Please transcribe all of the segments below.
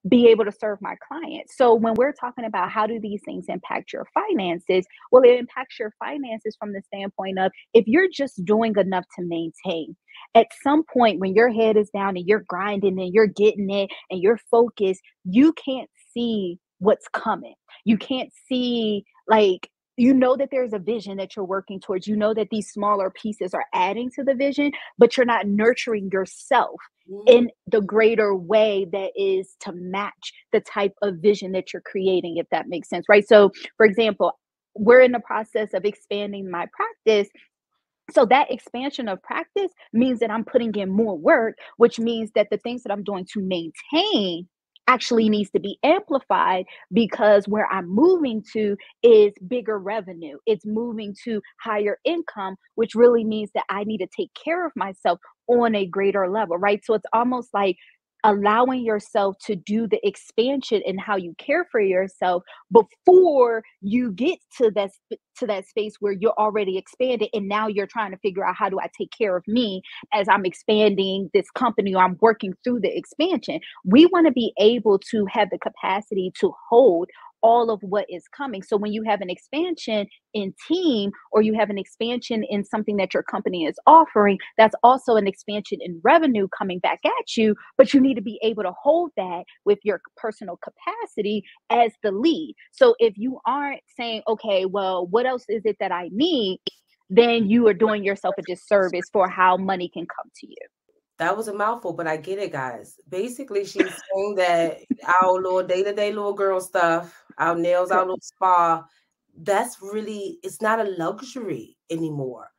be able to serve my clients. So when we're talking about how do these things impact your finances, well, it impacts your finances from the standpoint of if you're just doing enough to maintain. At some point when your head is down and you're grinding and you're getting it and you're focused, you can't see what's coming. You can't see like you know that there's a vision that you're working towards. You know that these smaller pieces are adding to the vision, but you're not nurturing yourself Mhm. in the greater way that is to match the type of vision that you're creating, if that makes sense, right? So, for example, we're in the process of expanding my practice. So that expansion of practice means that I'm putting in more work, which means that the things that I'm doing to maintain actually needs to be amplified because where I'm moving to is bigger revenue. It's moving to higher income, which really means that I need to take care of myself on a greater level, right? So it's almost like allowing yourself to do the expansion in how you care for yourself before you get to that space where you're already expanded and now you're trying to figure out how do I take care of me as I'm expanding this company or I'm working through the expansion. We want to be able to have the capacity to hold all of what is coming. So when you have an expansion in team or you have an expansion in something that your company is offering, that's also an expansion in revenue coming back at you, but you need to be able to hold that with your personal capacity as the lead. So if you aren't saying, okay, well, what else is it that I need? Then you are doing yourself a disservice for how money can come to you. That was a mouthful, but I get it, guys. Basically, she's saying that our little day-to-day little girl stuff, our nails, our Correct. little spa, that's really, it's not a luxury anymore.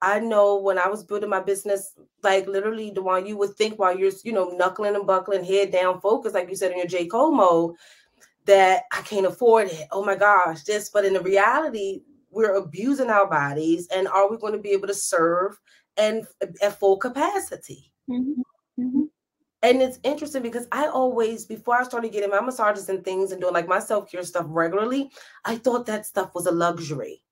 I know when I was building my business, like literally the one you would think while you're, knuckling and buckling, head down, focused, like you said in your J. Cole mode, that I can't afford it. Oh my gosh, this. But in the reality, we're abusing our bodies, and are we going to be able to serve and at full capacity? Hmm. Hmm. And it's interesting because I always, before I started getting my massages and things and doing like my self care stuff regularly, I thought that stuff was a luxury.